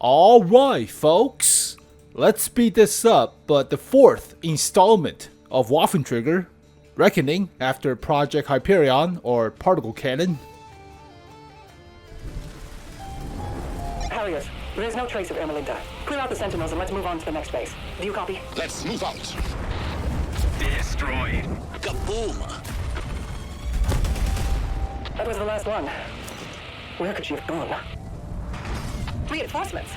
Alright folks, let's speed this up, but the fourth installment of Waffentrager, Reckoning after Projekt Hyperion or Particle Cannon. Harriers, there's no trace of Ermelinda. Clear out the Sentinels and let's move on to the next base. Do you copy? Let's move out. Destroyed. Kaboom! That was the last one. Where could she have gone? Reinforcements.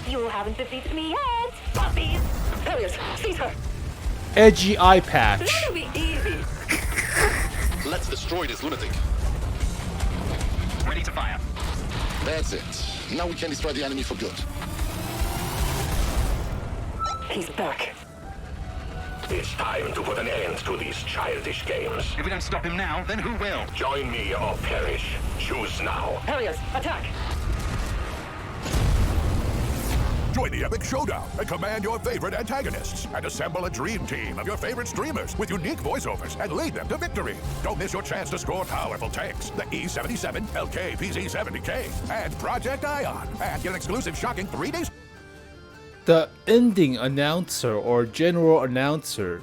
You haven't defeated me yet, puppies. Harriers, seize her! Edgy eye patch. That'll be easy. Let's destroy this lunatic. Ready to fire. That's it. Now we can destroy the enemy for good. He's back. It's time to put an end to these childish games. If we don't stop him now, then who will? Join me or perish. Choose now. Harriers, attack! Join the epic showdown and command your favorite antagonists and assemble a dream team of your favorite streamers with unique voiceovers and lead them to victory. Don't miss your chance to score powerful tanks, the E-77, Lkpz _70K, and Projekt ION, and get an exclusive shocking 3 days. The ending announcer or general announcer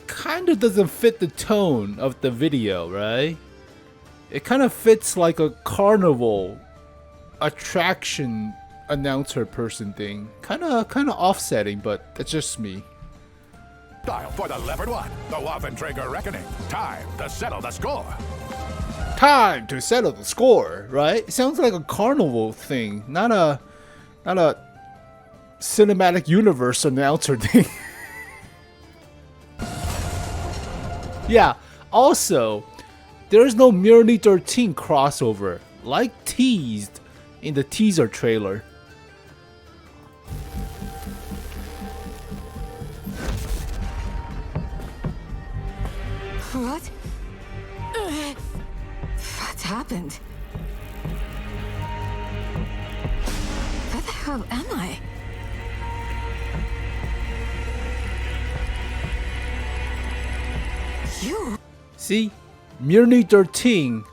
kind of doesn't fit the tone of the video, right? It kind of fits like a carnival attraction announcer person thing. Kind of offsetting, but that's just me. Dial for the Leopard 1, the Waffentrager Reckoning. Time to settle the score. Time to settle the score, right? It sounds like a carnival thing, not a cinematic universe announcer thing. Yeah, also, there's no Merely 13 crossover, like teased in the teaser trailer. What? What's happened? Where the hell am I? You? See? Merely 13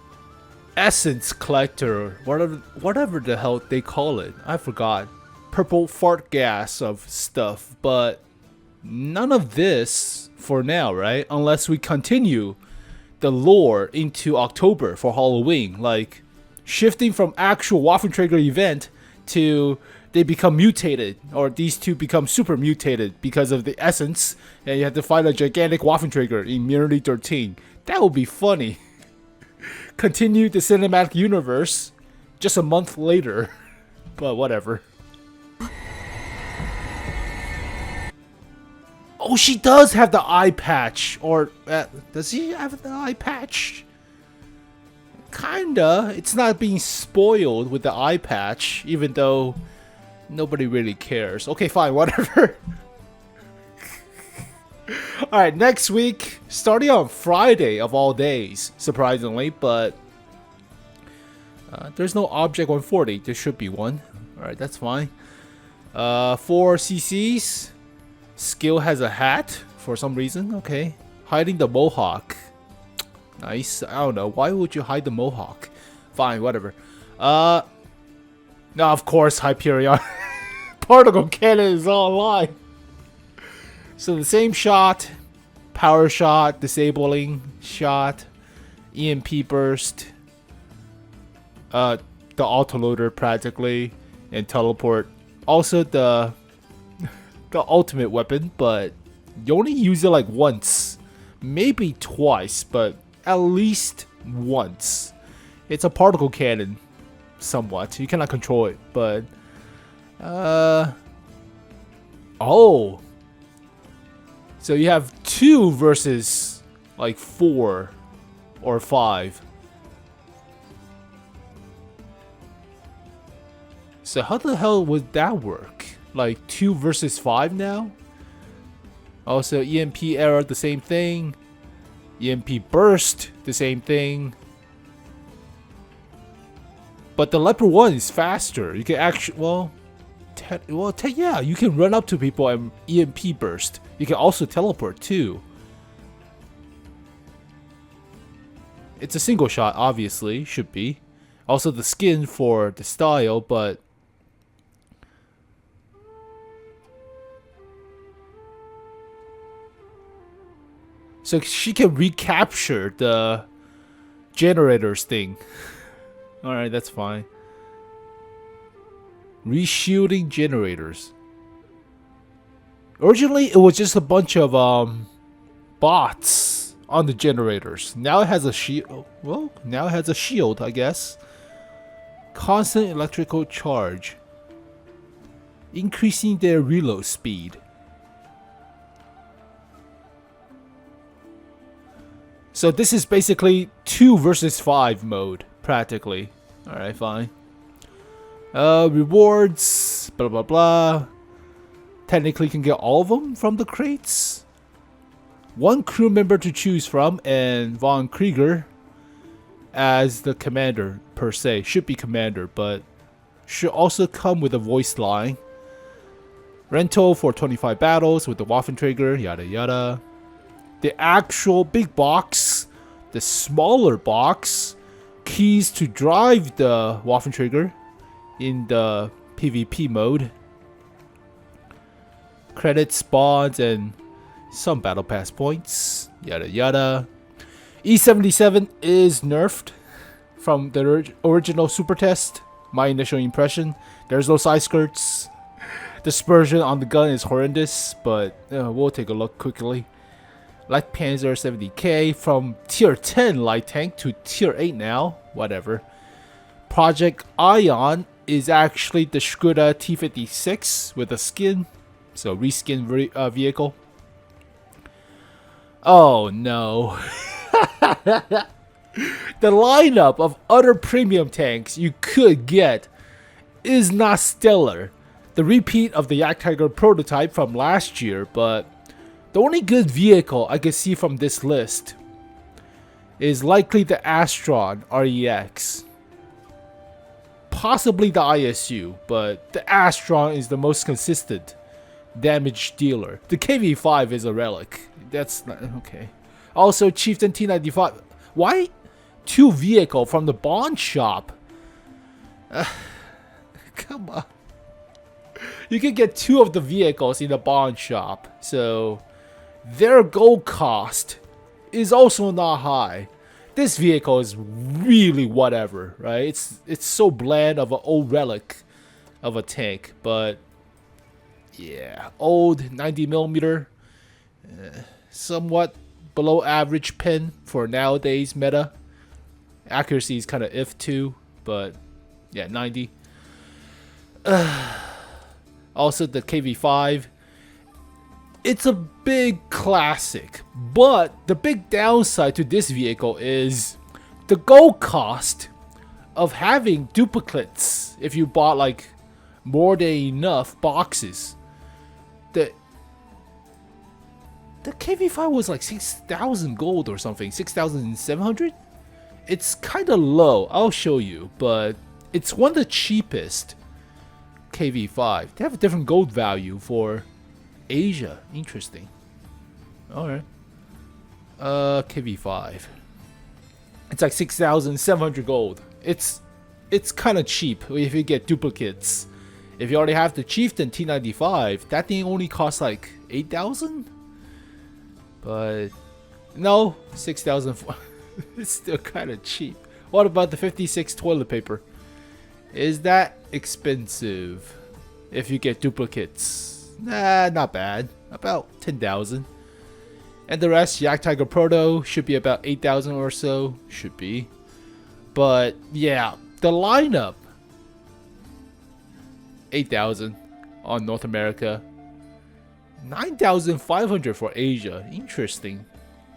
essence collector, whatever the hell they call it. I forgot. Purple fart gas of stuff, but none of this for now, right? Unless we continue the lore into October for Halloween, like shifting from actual Waffentrager event to they become mutated, or these two become super mutated because of the essence, and you have to fight a gigantic Waffentrager in Merely 13. That would be funny. Continue the cinematic universe just a month later, but whatever. Oh, she does have the eye patch, or does she have the eye patch? Kinda. It's not being spoiled with the eye patch, even though nobody really cares. Okay, fine, whatever. Alright, next week, starting on Friday of all days, surprisingly, but there's no Object 140. There should be one. Alright, that's fine. 4 CCs. Skill has a hat for some reason. Okay. Hiding the mohawk. Nice. I don't know. Why would you hide the mohawk? Fine, whatever. Now, of course, Hyperion Particle Cannon is online. So the same shot, power shot, disabling shot, EMP burst, the autoloader practically, and teleport. Also the ultimate weapon, but you only use it like once, maybe twice, but at least once. It's a particle cannon, somewhat. You cannot control it, but oh. So you have 2 versus like 4 or 5. So how the hell would that work? Like 2 versus 5 now? Also EMP error, the same thing. EMP burst, the same thing. But the Leopard 1 is faster. You can actually, yeah, you can run up to people and EMP burst. You can also teleport too. It's a single shot, obviously, should be. Also the skin for the style, but So she can recapture the generators thing. Alright, that's fine. Reshielding generators. Originally, it was just a bunch of bots on the generators. Now it has a shield. Well, now it has a shield, I guess. Constant electrical charge. Increasing their reload speed. So this is basically 2 versus 5 mode, practically. Alright, fine. Rewards, blah blah blah. Technically can get all of them from the crates. 1 crew member to choose from, and Von Krieger as the commander per se. Should be commander, but should also come with a voice line. Rental for 25 battles with the Waffentrager, yada yada. The actual big box, the smaller box, keys to drive the Waffentrager in the PvP mode. Credits, bonds, and some battle pass points, yada yada. E77 is nerfed from the original Supertest. My initial impression. There's no side skirts. Dispersion on the gun is horrendous, but we'll take a look quickly. Lkpz 70k from tier 10 light tank to tier 8 now. Whatever. Projekt ION is actually the 𝗥𝗲𝗰𝗴 T56 with a skin. So reskin vehicle. Oh no. The lineup of other premium tanks you could get is not stellar. The repeat of the 𝗥𝗲𝗰𝗴 prototype from last year, but the only good vehicle I could see from this list is likely the Astron REX. Possibly the ISU, but the Astron is the most consistent damage dealer. The KV5 is a relic. That's not okay. Also, Chieftain T95. Why 2 vehicle from the bond shop? Come on. You can get 2 of the vehicles in the bond shop, so their gold cost is also not high. This vehicle is really whatever, right? It's so bland of an old relic of a tank, but yeah, old 90mm, somewhat below average pen for nowadays meta. Accuracy is kind of if too, but yeah, 90. Also the KV5. It's a big classic, but the big downside to this vehicle is the gold cost of having duplicates. If you bought like more than enough boxes, the KV5 was like 6,000 gold or something, 6,700. It's kind of low. I'll show you, but it's one of the cheapest KV5. They have a different gold value for Asia. Interesting. Alright. KV5. It's like 6,700 gold. It's kind of cheap if you get duplicates. If you already have the Chieftain T95, that thing only costs like 8,000? But no, 6,000. It's still kind of cheap. What about the 56 toilet paper? Is that expensive if you get duplicates? Nah, not bad. About 10,000. And the rest, 𝗥𝗲𝗰𝗴 Proto should be about 8,000 or so. Should be. But yeah, the lineup 8,000 on North America. 9,500 for Asia. Interesting.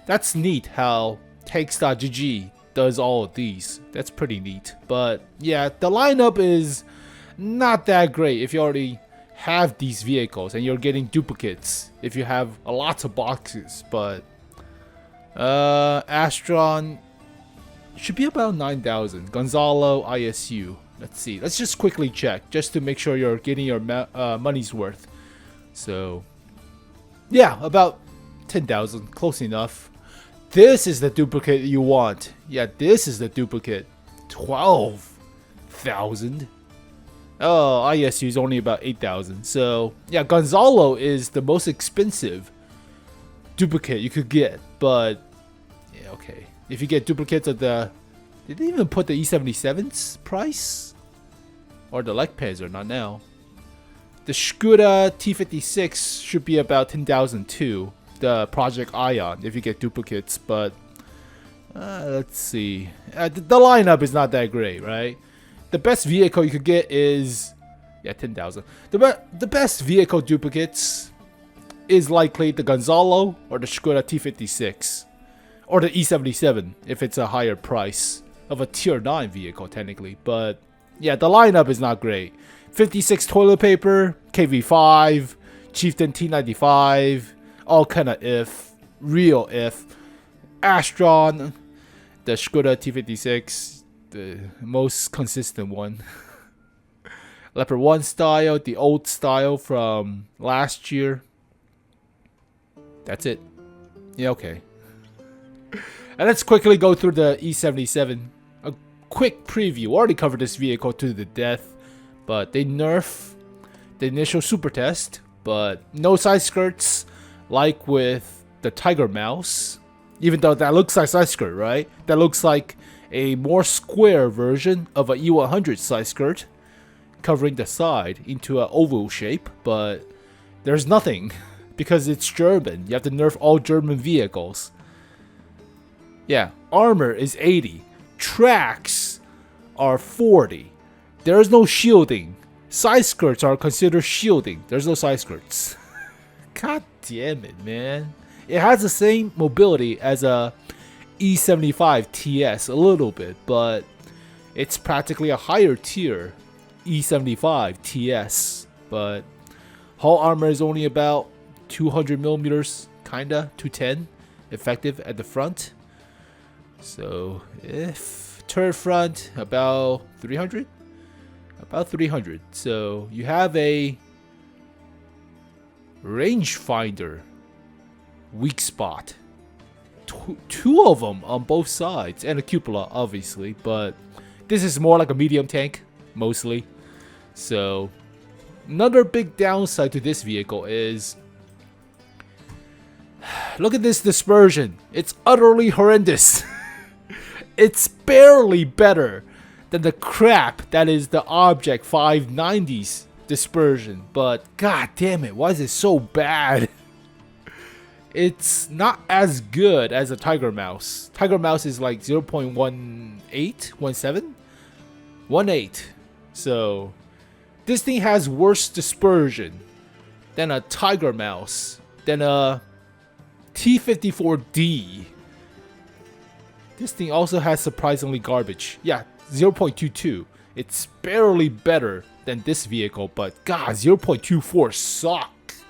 That's neat how Tanks.gg does all of these. That's pretty neat. But yeah, the lineup is not that great if you already have these vehicles and you're getting duplicates if you have a lots of boxes. But Astron should be about 9,000. Gonzalo ISU. Let's see. Let's just quickly check just to make sure you're getting your money's worth. So yeah, about 10,000. Close enough. This is the duplicate you want. Yeah, this is the duplicate. 12,000. Oh, ISU is only about 8,000. So yeah, Gonzalo is the most expensive duplicate you could get, but yeah, okay. If you get duplicates of the, did they even put the E77's price? Or the Lkpz, not now. The 𝗥𝗲𝗰𝗴 should be about 10,000 too. The Projekt ION, if you get duplicates, but let's see. The lineup is not that great, right? The best vehicle you could get is, yeah, 10,000. The best vehicle duplicates is likely the Gonzalo or the 𝗥𝗲𝗰𝗴 or the E77 if it's a higher price of a tier 9 vehicle technically. But yeah, the lineup is not great. 56 toilet paper, KV5, Chieftain T95, all kind of if, real if. Astron, the 𝗥𝗲𝗰𝗴, the most consistent one. Leopard 1 style, the old style from last year. That's it. Yeah, okay. And let's quickly go through the E77. A quick preview. Already covered this vehicle to the death, but they nerf the initial super test, but no side skirts like with the Tiger Mouse. Even though that looks like side skirt, right? That looks like a more square version of a E100 side skirt, covering the side into an oval shape, but there's nothing because it's German. You have to nerf all German vehicles. Yeah, armor is 80. Tracks are 40. There is no shielding. Side skirts are considered shielding. There's no side skirts. God damn it, man. It has the same mobility as a E75 TS a little bit, but it's practically a higher tier E75 TS. But hull armor is only about 200 millimeters, kinda 210 effective at the front. So if turret front about 300, so you have a rangefinder weak spot, two of them on both sides, and a cupola obviously, but this is more like a medium tank mostly. So another big downside to this vehicle is, look at this dispersion. It's utterly horrendous. It's barely better than the crap that is the Object 590's dispersion, but god damn it, why is it so bad? It's not as good as a Tiger Mouse. Tiger Mouse is like 0.18, 18. So this thing has worse dispersion than a Tiger Mouse, than a T-54D. This thing also has surprisingly garbage. Yeah, 0.22. It's barely better than this vehicle, but god, 0.24 sucks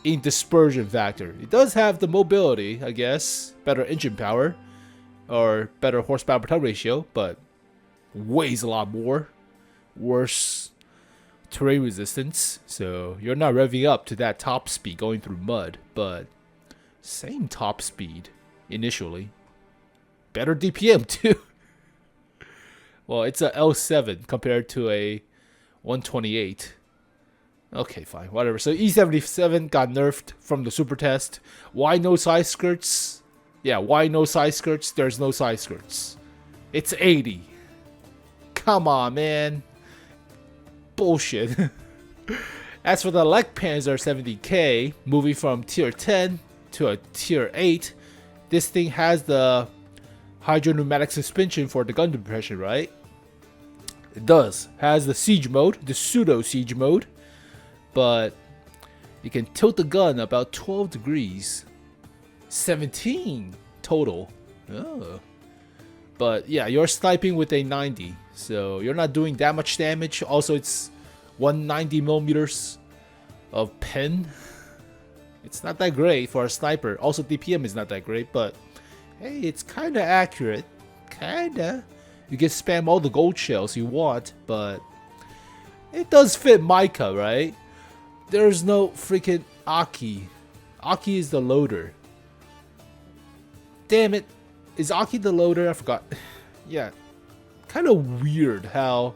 in dispersion factor. It does have the mobility, I guess, better engine power, or better horsepower per ton ratio, but weighs a lot more. Worse terrain resistance, so you're not revving up to that top speed going through mud, but same top speed initially. Better DPM too. Well, it's a L7 compared to a 128. Okay, fine, whatever. So E77 got nerfed from the super test. Why no side skirts? Yeah, why no side skirts? There's no side skirts. It's 80. Come on, man. Bullshit. As for the Lkpz 70K, moving from tier 10 to a tier 8, this thing has the hydropneumatic suspension for the gun depression, right? It does. Has the siege mode, the pseudo siege mode, but you can tilt the gun about 12 degrees. 17 total. Oh. But yeah, you're sniping with a 90, so you're not doing that much damage. Also, it's 190 millimeters of pen. It's not that great for a sniper. Also, DPM is not that great, but hey, it's kind of accurate. Kinda. You can spam all the gold shells you want, but it does fit Micah, right? There's no freaking Aki. Aki is the loader. Damn it. Is Aki the loader? I forgot. Yeah. Kind of weird how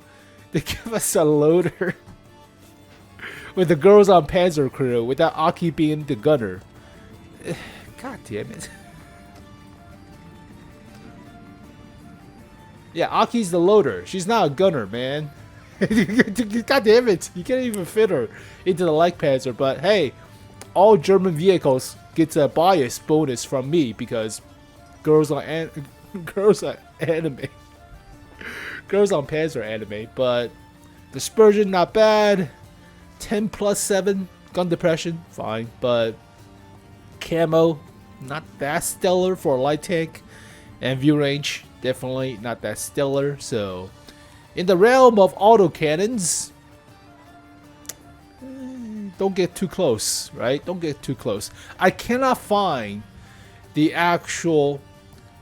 they give us a loader with the girls on Panzer Crew without Aki being the gunner. God damn it. Yeah, Aki's the loader. She's not a gunner, man. God damn it. You can't even fit her into the Lkpz. But hey, all German vehicles gets a bias bonus from me because girls on anime. Girls on Panzer anime. But dispersion, not bad. 10+7 gun depression, fine. But camo, not that stellar for a light tank. And view range, definitely not that stellar. So in the realm of autocannons, don't get too close, right? Don't get too close. I cannot find the actual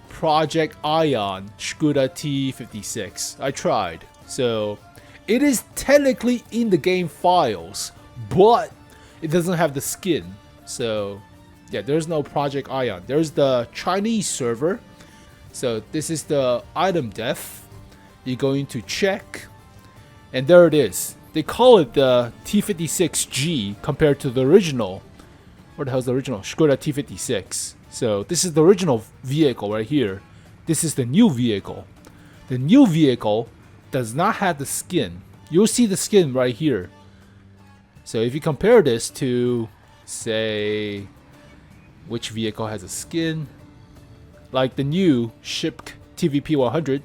Projekt ION 𝗥𝗲𝗰𝗴. I tried. So it is technically in the game files, but it doesn't have the skin. So yeah, there's no Projekt ION. There's the Chinese server. So this is the item def. You're going to check, and there it is. They call it the T56G compared to the original. What the hell's the original? 𝗥𝗲𝗰𝗴. So this is the original vehicle right here. This is the new vehicle. The new vehicle does not have the skin. You'll see the skin right here. So if you compare this to, say, which vehicle has a skin? Like the new ShpTK,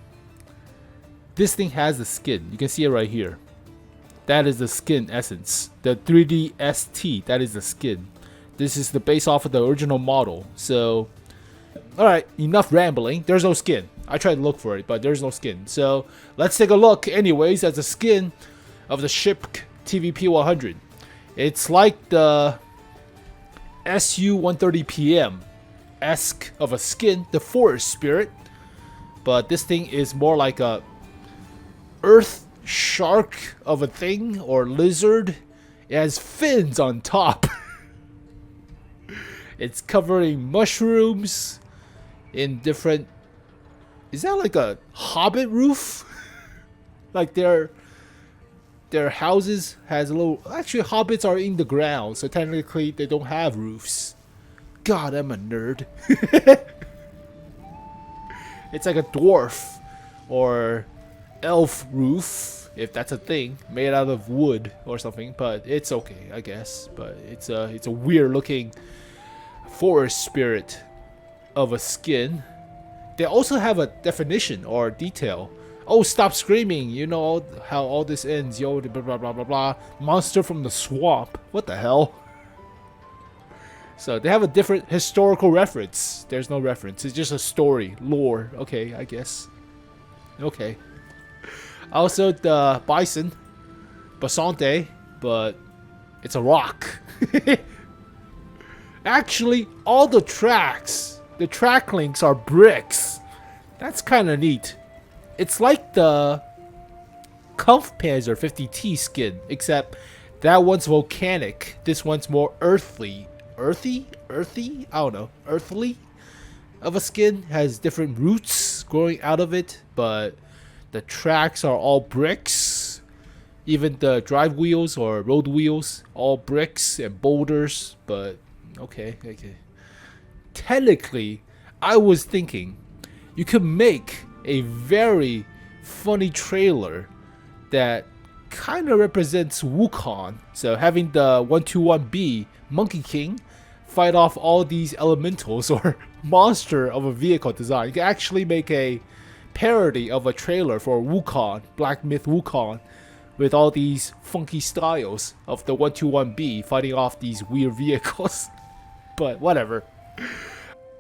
this thing has the skin. You can see it right here. That is the skin essence. The 3D ST, that is the skin. This is the base off of the original model. So, alright, enough rambling. There's no skin. I tried to look for it, but there's no skin. So, let's take a look anyways at the skin of the ShpTK. It's like the Su-130PM-esque of a skin, the forest spirit. But this thing is more like a earth shark of a thing, or lizard. It has fins on top. It's covering mushrooms in different... Is that like a hobbit roof? Like their houses has a little... Actually, hobbits are in the ground, so technically they don't have roofs. God, I'm a nerd. It's like a dwarf or elf roof, if that's a thing, made out of wood or something. But it's okay, I guess. But it's a weird looking forest spirit of a skin. They also have a definition or detail. Oh, stop screaming! You know how all this ends, yo. Blah blah blah blah blah. Monster from the swamp. What the hell? So they have a different historical reference. There's no reference. It's just a story, lore. Okay, I guess. Okay. Also the bison, Bisonte, but it's a rock. Actually, all the tracks, the track links are bricks. That's kind of neat. It's like the Conv 50T skin, except that one's volcanic. This one's more earthy. Earthy? I don't know. Earthly of a skin. Has different roots growing out of it, but the tracks are all bricks. Even the drive wheels or road wheels, all bricks and boulders, but okay. Technically, I was thinking you could make a very funny trailer that kind of represents Wukong. So having the 121B Monkey King fight off all these elementals or monster of a vehicle design. You can actually make a parody of a trailer for Wukong, Black Myth Wukong, with all these funky styles of the 121B fighting off these weird vehicles. But whatever.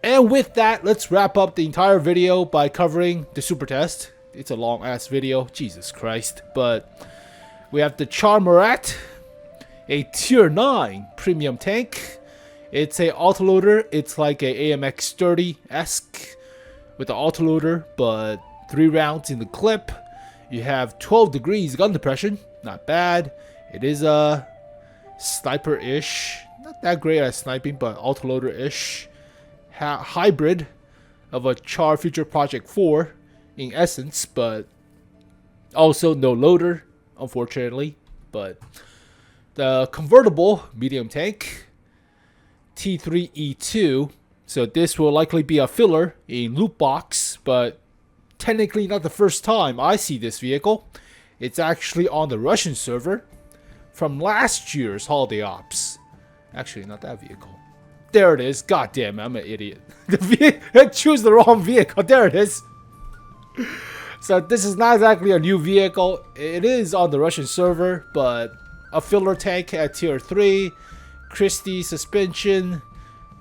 And with that, let's wrap up the entire video by covering the Supertest. It's a long ass video, Jesus Christ. But we have the Char Murat, a tier 9 premium tank. It's a autoloader. It's like a AMX 30-esque with the autoloader, but 3 rounds in the clip. You have 12 degrees gun depression, not bad. It is a sniper-ish, not that great at sniping, but autoloader-ish. Hybrid of a Char Future Projekt 4 in essence, but also no loader, unfortunately. But the convertible medium tank T3E2 So this will likely be a filler in loot box, but technically not the first time I see this vehicle. It's actually on the Russian server from last year's Holiday Ops. Actually, not that vehicle. There it is. God damn, I'm an idiot. I choose the wrong vehicle. There it is. So this is not exactly a new vehicle. It is on the Russian server, but a filler tank at tier 3. Christie suspension.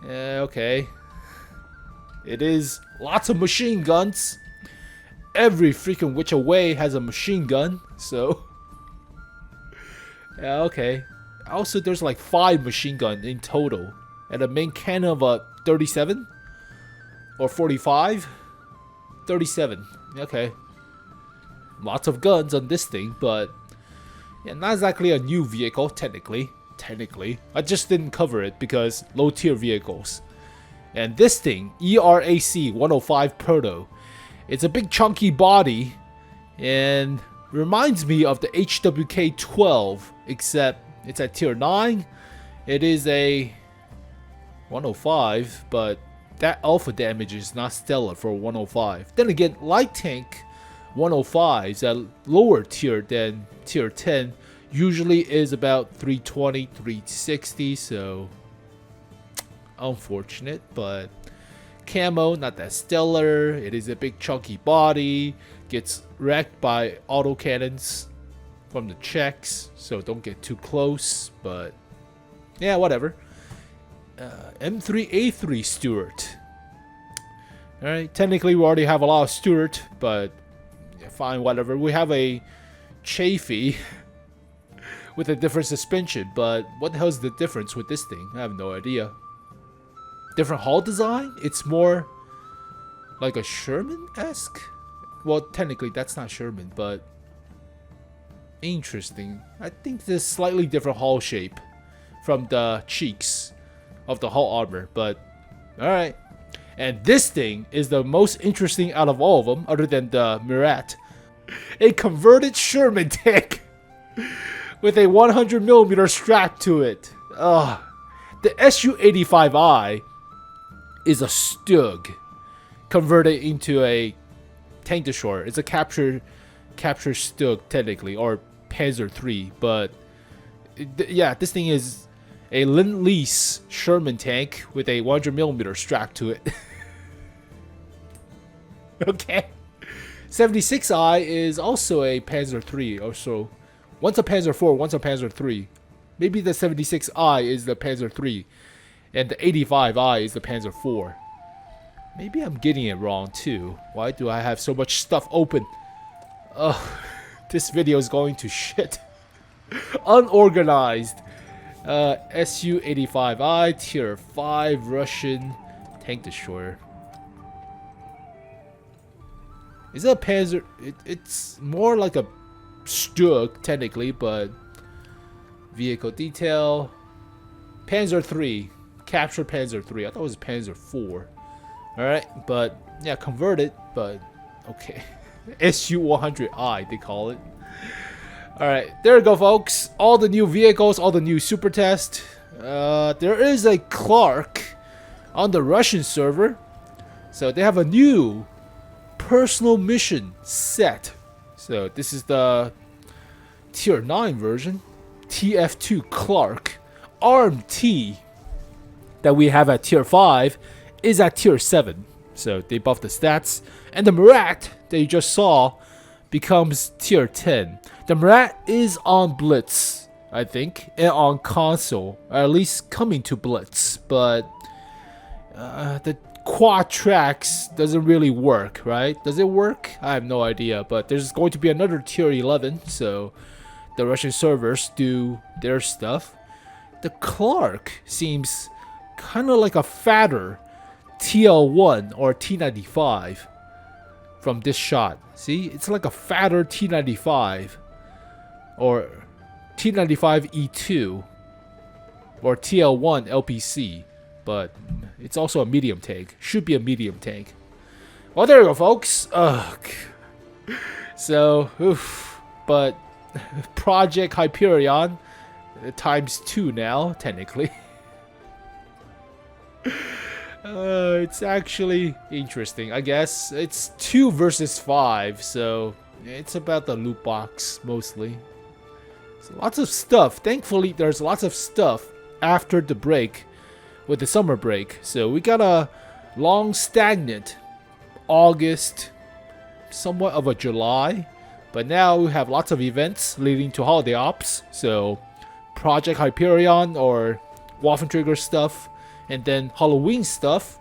Okay. It is lots of machine guns. Every freaking which away has a machine gun. So yeah, okay. Also, there's like 5 machine guns in total. And a main cannon of a 37? Or 45? 37. Okay. Lots of guns on this thing, but yeah, not exactly a new vehicle, technically. I just didn't cover it because low tier vehicles. And this thing, ERAC 105 Proto. It's a big chunky body and reminds me of the HWK-12, except it's at tier 9. It is a 105, but that alpha damage is not stellar for 105. Then again, light tank 105s at lower tier than tier 10 usually is about 320, 360, so unfortunate, but camo not that stellar. It is a big chunky body, gets wrecked by auto cannons from the checks, so don't get too close, but yeah, whatever. M3A3 Stuart. Alright, technically we already have a lot of Stuart, but yeah, fine, whatever. We have a Chafee with a different suspension, but what the hell is the difference with this thing? I have no idea. Different hull design? It's more like a Sherman-esque? Well, technically that's not Sherman, but interesting. I think there's slightly different hull shape from the cheeks of the hull armor, but alright. And this thing is the most interesting out of all of them, other than the Murat. A converted Sherman tank with a 100mm strap to it. The Su-85I is a Stug converted into a tank destroyer. It's a capture Stug technically, or Panzer III, but yeah, this thing is a Lend-Lease Sherman tank with a 100mm strap to it. Okay. 76I is also a Panzer III or so. One's a Panzer IV, one's a Panzer III. Maybe the 76I is the Panzer III, and the 85I is the Panzer IV. Maybe I'm getting it wrong too. Why do I have so much stuff open? This video is going to shit. Unorganized. Su-85I, tier 5 Russian tank destroyer. Is it a Panzer? It's more like a Stug technically, but vehicle detail. Panzer III, captured Panzer III. I thought it was Panzer IV. Alright, but yeah, converted, but okay. Su-100I, they call it. Alright, there we go, folks. All the new vehicles, all the new Supertest. There is a Clark on the Russian server. So they have a new personal mission set. So this is the tier 9 version. TF2 Clark. ARMT that we have at tier 5 is at tier 7. So they buffed the stats. And the Murat that you just saw becomes tier 10. The Murat is on Blitz, I think, and on console, or at least coming to Blitz, but the quad tracks doesn't really work, right? Does it work? I have no idea, but there's going to be another tier 11, so the Russian servers do their stuff. The Clark seems kind of like a fatter TL1 or T95 from this shot. See, it's like a fatter T95 or T95 E2 or TL1 LPC, but it's also a medium tank. Should be a medium tank. Well, there we go, folks. So, but Projekt Hyperion times 2 now, technically. It's actually interesting, I guess. It's 2 versus 5, so it's about the loot box mostly. So lots of stuff. Thankfully, there's lots of stuff after the break with the summer break. So we got a long stagnant August, somewhat of a July, but now we have lots of events leading to holiday ops. So Projekt Hyperion or Waffentrager stuff, and then Halloween stuff,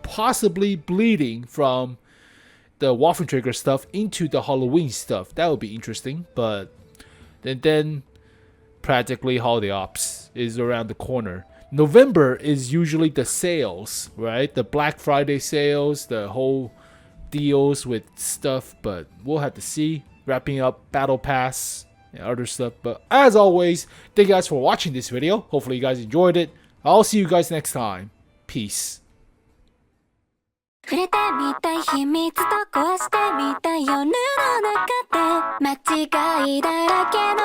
possibly bleeding from the Waffentrager stuff into the Halloween stuff. That would be interesting, but then practically holiday ops is around the corner. November is usually the sales, right? The Black Friday sales, the whole deals with stuff, but we'll have to see. Wrapping up Battle Pass and other stuff. But as always, thank you guys for watching this video. Hopefully you guys enjoyed it. I'll see you guys next time. Peace. 触れてみたい秘密と壊してみたい夜の中で間違いだらけの